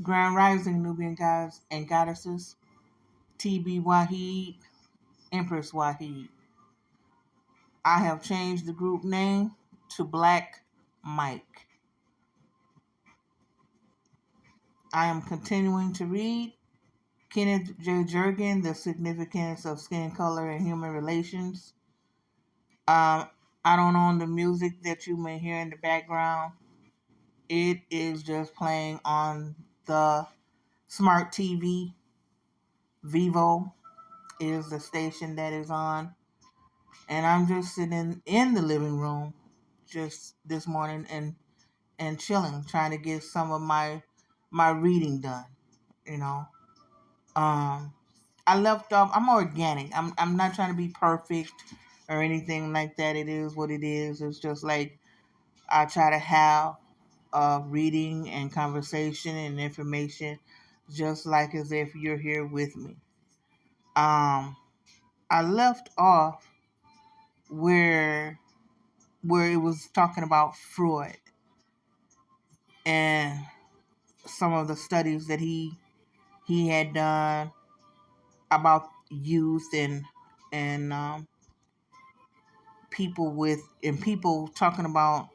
Grand Rising Nubian gods and goddesses, TB Wahid, Empress Wahid. I have changed the group name to Black Mike. I am continuing to read Kenneth J. Gergen, The Significance of Skin Color and Human Relations. Um, I don't own the music that you may hear in the background. It is just playing on the smart TV. Vivo is the station that is on. And I'm just sitting in the living room just this morning and chilling, trying to get some of my reading done, you know. Um I left off. I'm organic. I'm not trying to be perfect or anything like that. It is what it is. It's just like I try to have reading and conversation and information, just like as if you're here with me. Um, I left off where it was talking about Freud and some of the studies that he had done about youth and people with and people talking about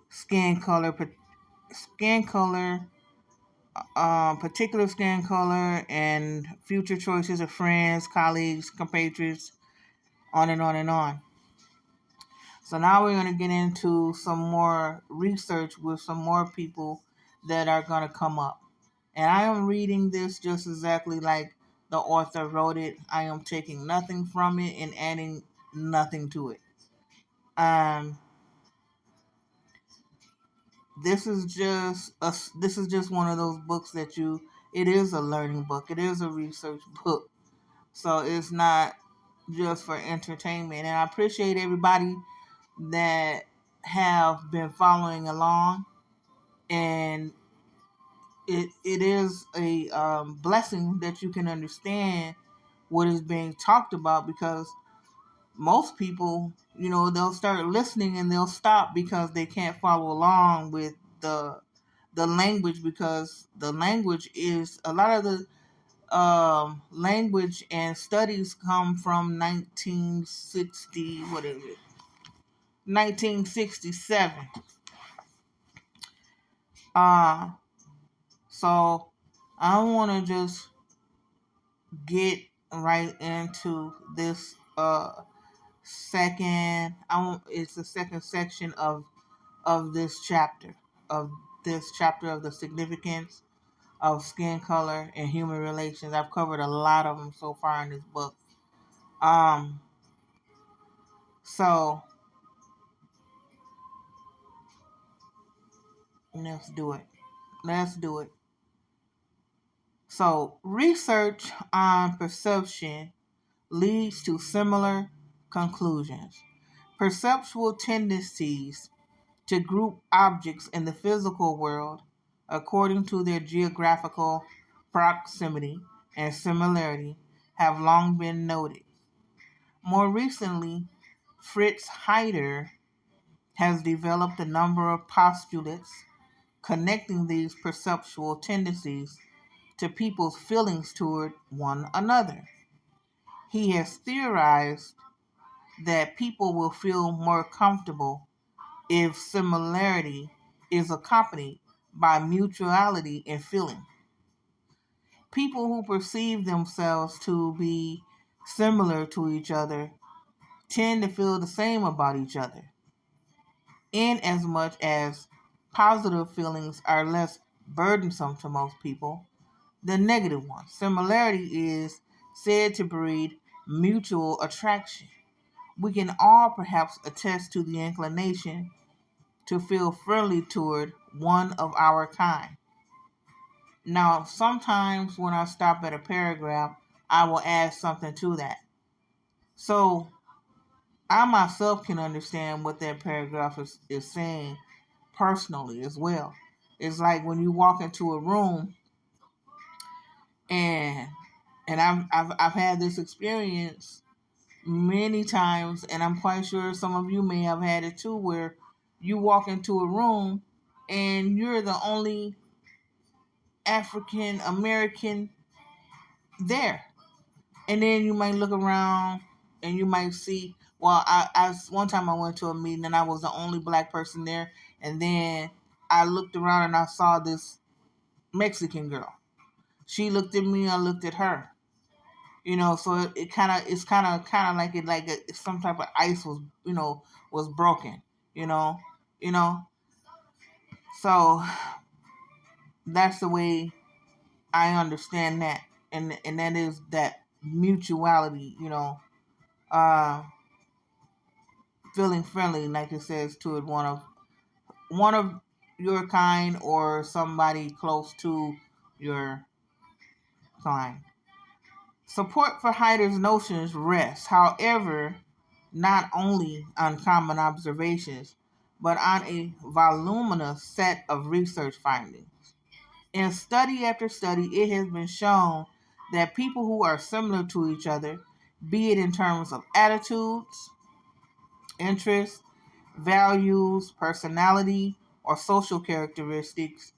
skin color, skin color, particular skin color, and future choices of friends, colleagues, compatriots, on and on and on. So now we're going to get into some more research with some more people that are going to come up. And I am reading this just exactly like the author wrote it. I am taking nothing from it and adding nothing to it. Um, this is just one of those books that you. It is a learning book. It is a research book. So it's not just for entertainment. And I appreciate everybody that have been following along. And it is a blessing that you can understand what is being talked about, because most people, they'll start listening and they'll stop because they can't follow along with the language, because the language is a lot of the language and studies come from 1960, what is it, 1967. uh so I want to just get right into this second. It's the second section of this chapter, of of the significance of skin color and human relations. I've covered a lot of them so far in this book. um so let's do it. So research on perception leads to similar conclusions. Perceptual tendencies to group objects in the physical world according to their geographical proximity and similarity have long been noted. More recently, Fritz Heider has developed a number of postulates connecting these perceptual tendencies to people's feelings toward one another. He has theorized that people will feel more comfortable if similarity is accompanied by mutuality in feeling. People who perceive themselves to be similar to each other tend to feel the same about each other, in as much as positive feelings are less burdensome to most people than negative ones. Similarity is said to breed mutual attraction. We can all perhaps attest to the inclination to feel friendly toward one of our kind. Now, sometimes when I stop at a paragraph, I will add something to that. So I myself can understand what that paragraph is saying personally as well. It's like when you walk into a room and I've had this experience many times, and I'm quite sure some of you may have had it too, where you walk into a room and you're the only African American there. And then you might look around and you might see, well, one time I went to a meeting and I was the only black person there. And then I looked around and I saw this Mexican girl. She looked at me, I looked at her. So it kind of it's kind of like some type of ice was was broken. You know, you know. So that's the way I understand that, and that is that mutuality. Uh, feeling friendly, like it says to it, one of your kind or somebody close to your kind. Support for Heider's notions rests, however, not only on common observations, but on a voluminous set of research findings. In study after study, it has been shown that people who are similar to each other, be it in terms of attitudes, interests, values, personality, or social characteristics,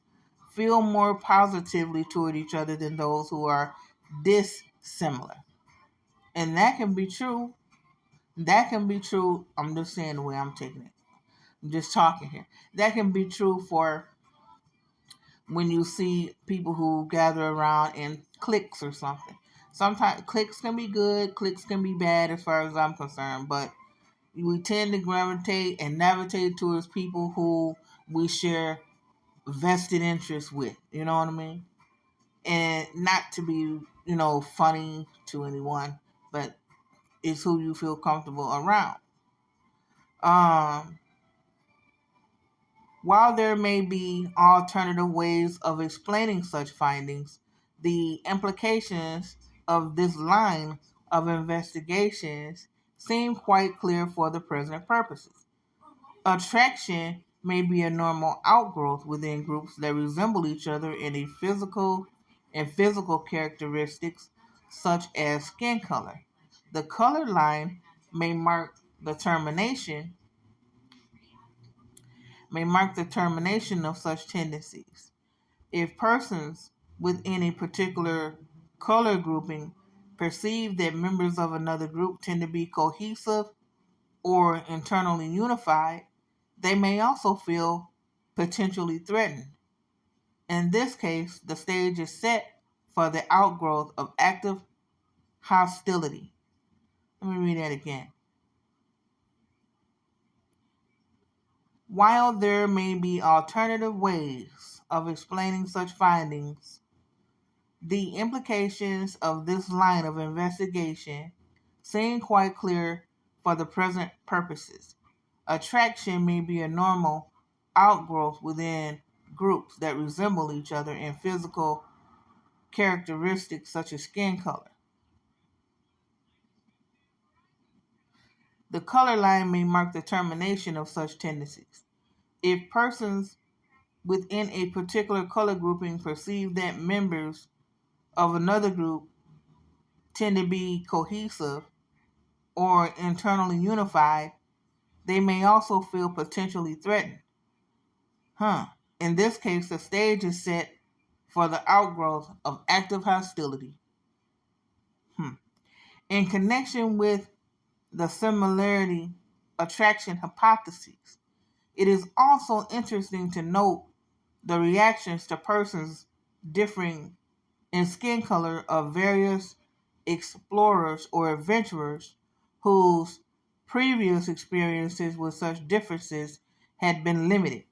feel more positively toward each other than those who are dissimilar. And that can be true. That can be true. I'm just saying the way I'm taking it. I'm just talking here. That can be true for when you see people who gather around in cliques or something. Sometimes cliques can be good, cliques can be bad as far as I'm concerned, but we tend to gravitate and navigate towards people who we share vested interests with. You know what I mean? And not to be, funny to anyone, but it's who you feel comfortable around. Um, While there may be alternative ways of explaining such findings, the implications of this line of investigations seem quite clear for the present purposes. Attraction may be a normal outgrowth within groups that resemble each other in physical characteristics such as skin color. The color line may mark the termination of such tendencies. If persons within a particular color grouping perceive that members of another group tend to be cohesive or internally unified, they may also feel potentially threatened. In this case, the stage is set for the outgrowth of active hostility. Let me read that again. While there may be alternative ways of explaining such findings, the implications of this line of investigation seem quite clear for the present purposes. Attraction may be a normal outgrowth within groups that resemble each other in physical characteristics such as skin color. The color line may mark the termination of such tendencies. If persons within a particular color grouping perceive that members of another group tend to be cohesive or internally unified, they may also feel potentially threatened. In this case, the stage is set for the outgrowth of active hostility. In connection with the similarity attraction hypotheses, it is also interesting to note the reactions to persons differing in skin color of various explorers or adventurers whose previous experiences with such differences had been limited.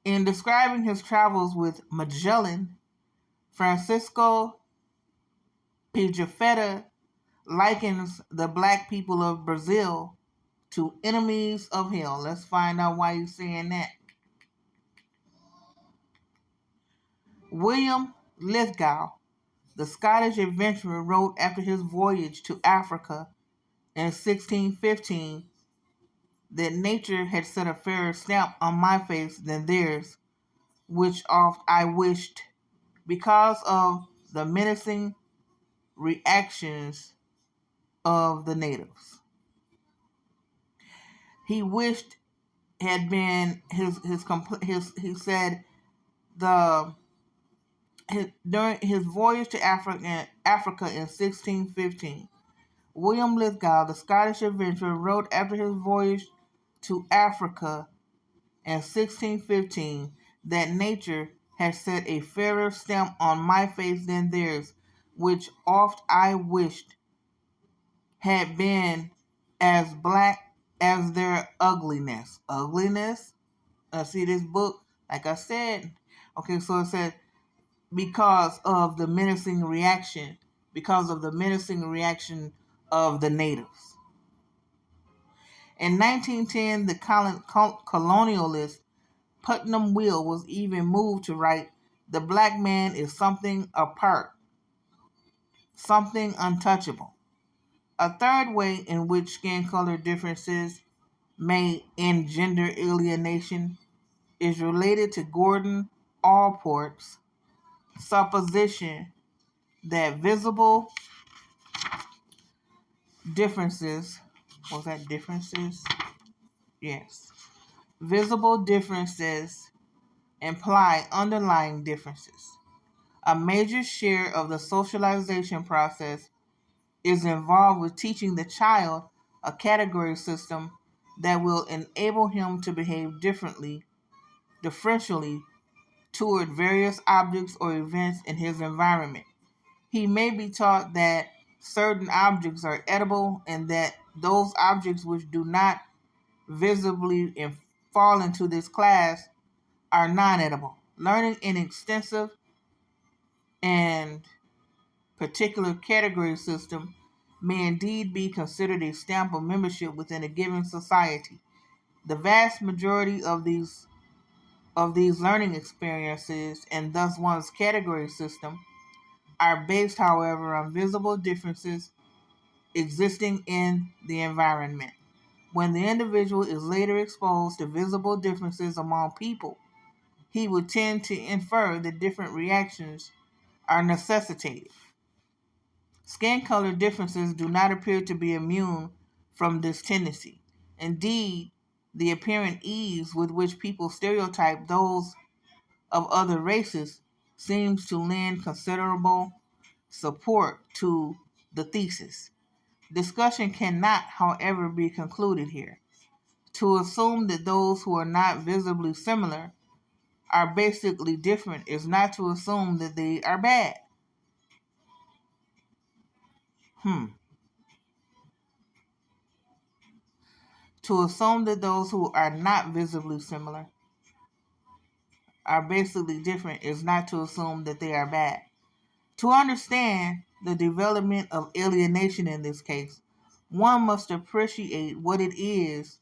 In describing his travels with Magellan, Francisco Pigafetta likens the black people of Brazil to enemies of hell. Let's find out why he's saying that. William Lithgow, the Scottish adventurer, wrote after his voyage to Africa in 1615 that nature had set a fairer stamp on my face than theirs, which oft I wished, because of the menacing reactions of the natives. He wished had been his he said the during his voyage to Africa in 1615. William Lithgow, the Scottish adventurer, wrote after his voyage to Africa in 1615 that nature has set a fairer stamp on my face than theirs, which oft I wished had been as black as their ugliness. Ugliness? See this book? Like I said, okay, so it said because of the menacing reaction, of the natives. In 1910, the colonialist Putnam Will was even moved to write, "The black man is something apart, something untouchable." A third way in which skin color differences may engender alienation is related to Gordon Allport's supposition that visible differences, was that differences? Yes. Visible differences imply underlying differences. A major share of the socialization process is involved with teaching the child a category system that will enable him to behave differentially toward various objects or events in his environment. He may be taught that certain objects are edible and that those objects which do not visibly fall into this class are non-edible. Learning an extensive and particular category system may indeed be considered a stamp of membership within a given society. The vast majority of these learning experiences, and thus one's category system, are based, however, on visible differences existing in the environment. When the individual is later exposed to visible differences among people, he would tend to infer that different reactions are necessitated. Skin color differences do not appear to be immune from this tendency. Indeed, the apparent ease with which people stereotype those of other races seems to lend considerable support to the thesis. Discussion cannot, however, be concluded here. To assume that those who are not visibly similar are basically different is not to assume that they are bad. Hmm. To assume that those who are not visibly similar are basically different is not to assume that they are bad. To understand the development of alienation in this case, one must appreciate what it is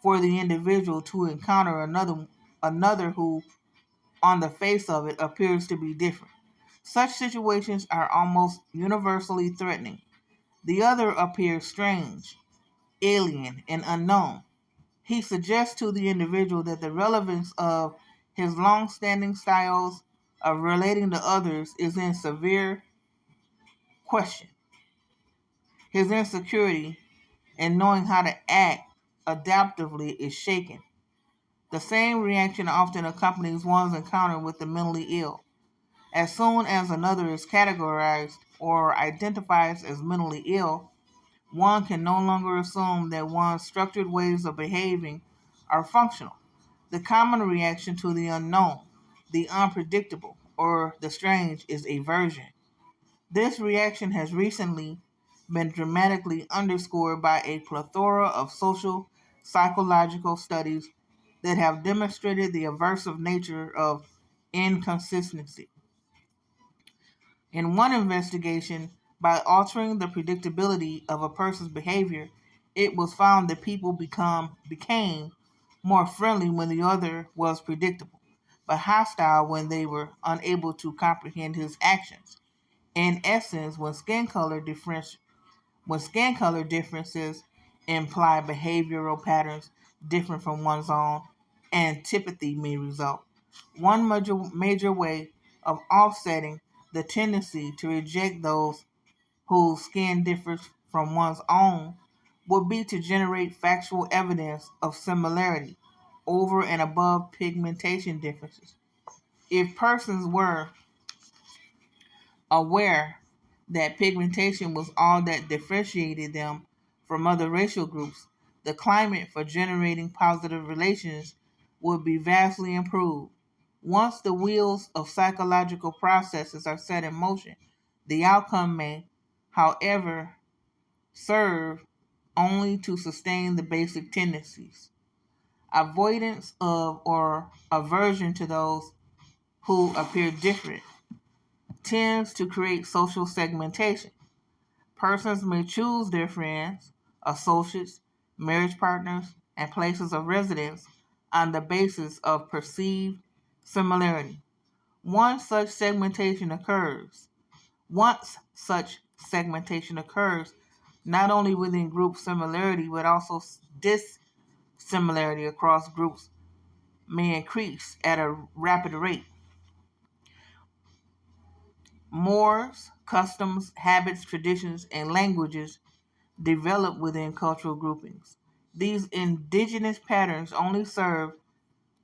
for the individual to encounter another who, on the face of it, appears to be different. Such situations are almost universally threatening. The other appears strange, alien, and unknown. He suggests to the individual that the relevance of his long-standing styles of relating to others is in severe question. His insecurity in knowing how to act adaptively is shaken. The same reaction often accompanies one's encounter with the mentally ill. As soon as another is categorized or identified as mentally ill, one can no longer assume that one's structured ways of behaving are functional. The common reaction to the unknown, the unpredictable, or the strange is aversion. This reaction has recently been dramatically underscored by a plethora of social psychological studies that have demonstrated the aversive nature of inconsistency. In one investigation, by altering the predictability of a person's behavior, it was found that people became more friendly when the other was predictable, but hostile when they were unable to comprehend his actions. In essence, when skin color differences imply behavioral patterns different from one's own, antipathy may result. One major way of offsetting the tendency to reject those whose skin differs from one's own would be to generate factual evidence of similarity. over and above pigmentation differences. If persons were aware that pigmentation was all that differentiated them from other racial groups, the climate for generating positive relations would be vastly improved. Once the wheels of psychological processes are set in motion, the outcome may, however, serve only to sustain the basic tendencies. Avoidance of or aversion to those who appear different tends to create social segmentation. Persons may choose their friends, associates, marriage partners, and places of residence on the basis of perceived similarity. Once such segmentation occurs, Once such segmentation occurs, not only within group similarity but also dissimilarity across groups may increase at a rapid rate. Mores, customs, habits, traditions, and languages develop within cultural groupings. These indigenous patterns only serve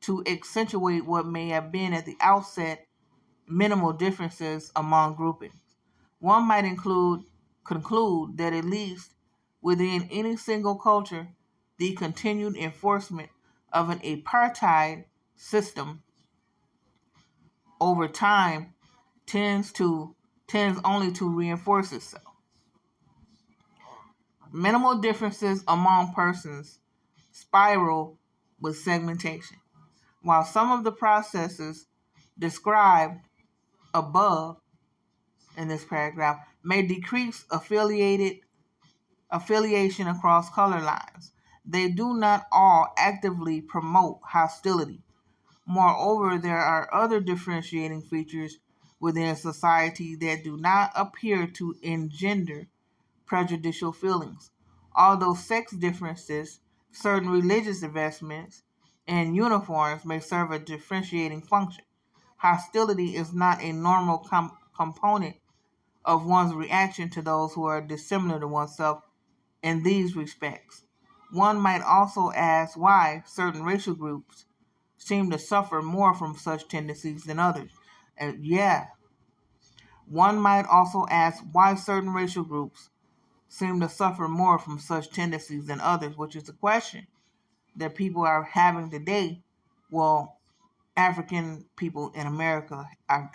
to accentuate what may have been at the outset minimal differences among groupings. One might conclude that at least within any single culture, the continued enforcement of an apartheid system over time tends to tends only to reinforce itself. Minimal differences among persons spiral with segmentation. While some of the processes described above in this paragraph may decrease affiliation across color lines, they do not all actively promote hostility. Moreover, there are other differentiating features within society that do not appear to engender prejudicial feelings. Although sex differences, certain religious investments, and uniforms may serve a differentiating function, hostility is not a normal component of one's reaction to those who are dissimilar to oneself in these respects. One might also ask why certain racial groups seem to suffer more from such tendencies than others. And yeah, one might also ask why certain racial groups seem to suffer more from such tendencies than others, which is a question that people are having today. Well, African people in America are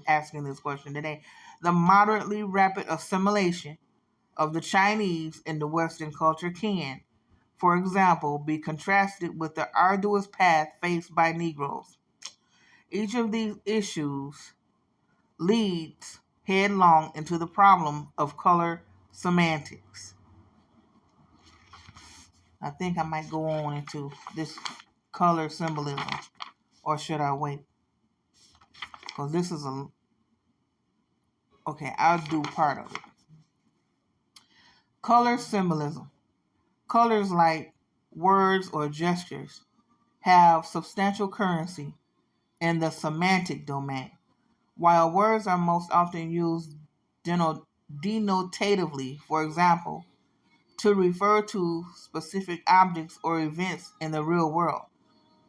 asking this question today. The moderately rapid assimilation of the Chinese into Western culture can, for example, be contrasted with the arduous path faced by Negroes. Each of these issues leads headlong into the problem of color semantics. I think I might go on into this color symbolism, or should I wait? Because this is a okay. I'll do part of it. Color symbolism. Colors like words or gestures have substantial currency in the semantic domain. While words are most often used denotatively, for example, to refer to specific objects or events in the real world,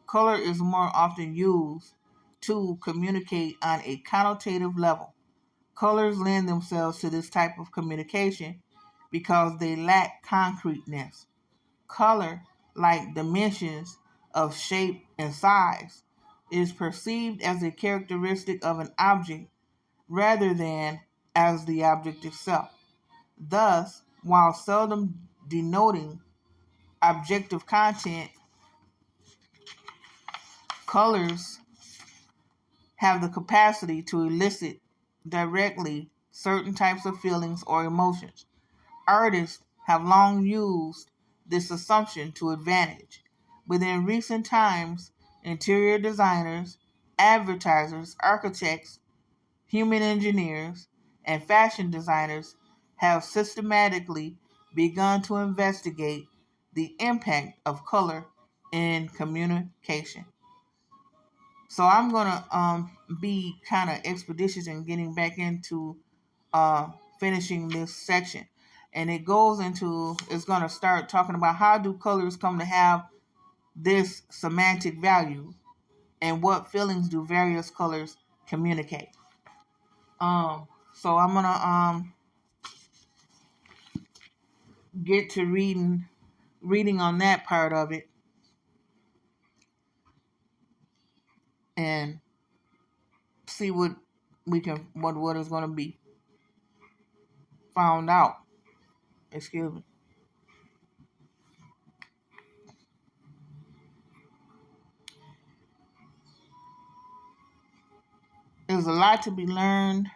color is more often used to communicate on a connotative level. Colors lend themselves to this type of communication because they lack concreteness. Color, like dimensions of shape and size, is perceived as a characteristic of an object rather than as the object itself. Thus, while seldom denoting objective content, colors have the capacity to elicit directly certain types of feelings or emotions. Artists have long used this assumption to advantage. Within recent times, interior designers, advertisers, architects, human engineers, and fashion designers have systematically begun to investigate the impact of color in communication. So I'm gonna be kind of expeditious in getting back into uh, finishing this section, and it's gonna start talking about how do colors come to have this semantic value, and what feelings do various colors communicate? So I'm gonna get to reading on that part of it and see what is gonna be found out. Excuse me. There's a lot to be learned,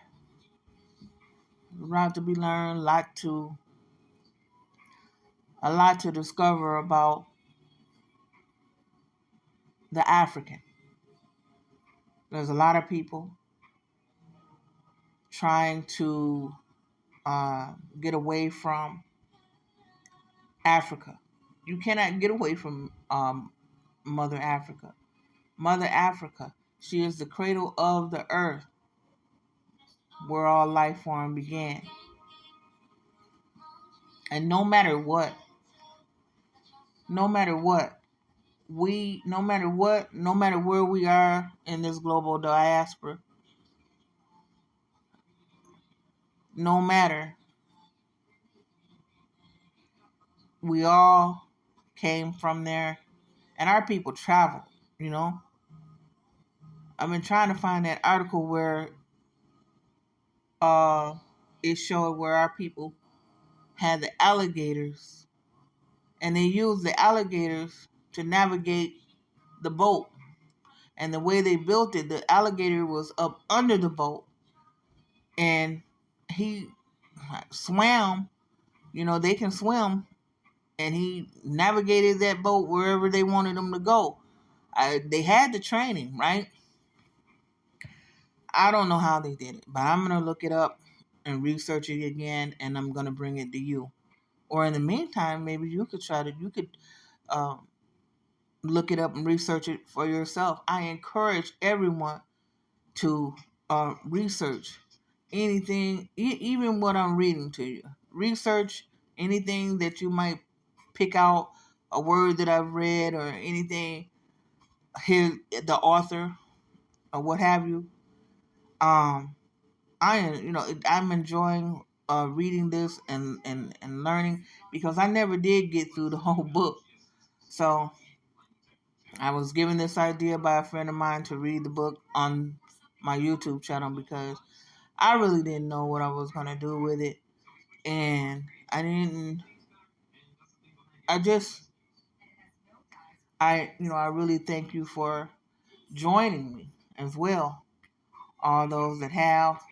a lot to discover about the African. There's a lot of people trying to get away from Africa. You cannot get away from Mother Africa. Mother Africa, she is the cradle of the earth where all life form began. And no matter what, no matter where we are in this global diaspora, no matter, we all came from there, and our people traveled, you know. I've been trying to find that article where uh it showed where our people had the alligators, and they used the alligators to navigate the boat. And the way they built it, the alligator was up under the boat, and he swam. You know, they can swim, and he navigated that boat wherever they wanted him to go. They had the training, right? I don't know how they did it, but I'm gonna look it up and research it again, and I'm gonna bring it to you. Or in the meantime, maybe you could um, look it up and research it for yourself. I encourage everyone to research anything, even what I'm reading to you. Research anything that you might pick out, a word that I've read or anything, the author or what have you. Um, I'm enjoying reading this and learning, because I never did get through the whole book. So I was given this idea by a friend of mine to read the book on my YouTube channel, because I really didn't know what I was going to do with it. And I just, I really thank you for joining me as well. All those that have.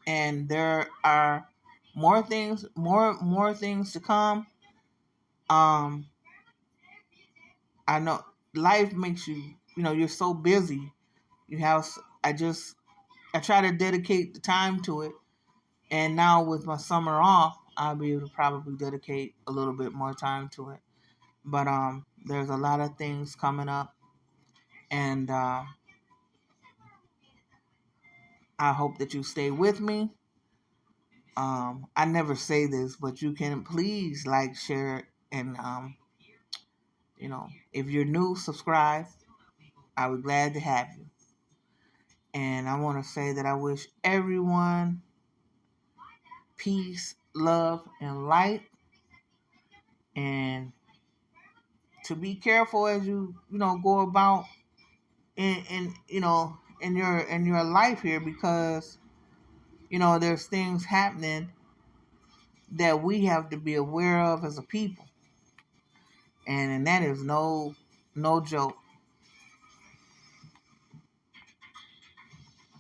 And there are more things to come. Um, I know life makes you, you're so busy. You have, I just, I try to dedicate the time to it. And now with my summer off, I'll be able to probably dedicate a little bit more time to it. But there's a lot of things coming up, and I hope that you stay with me. I never say this, but you can please like, share, and if you're new, subscribe. I would glad to have you. And I want to say that I wish everyone peace, love, and light, and to be careful as you go about in your life here, because there's things happening that we have to be aware of as a people, and that is no joke.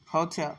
Hotel.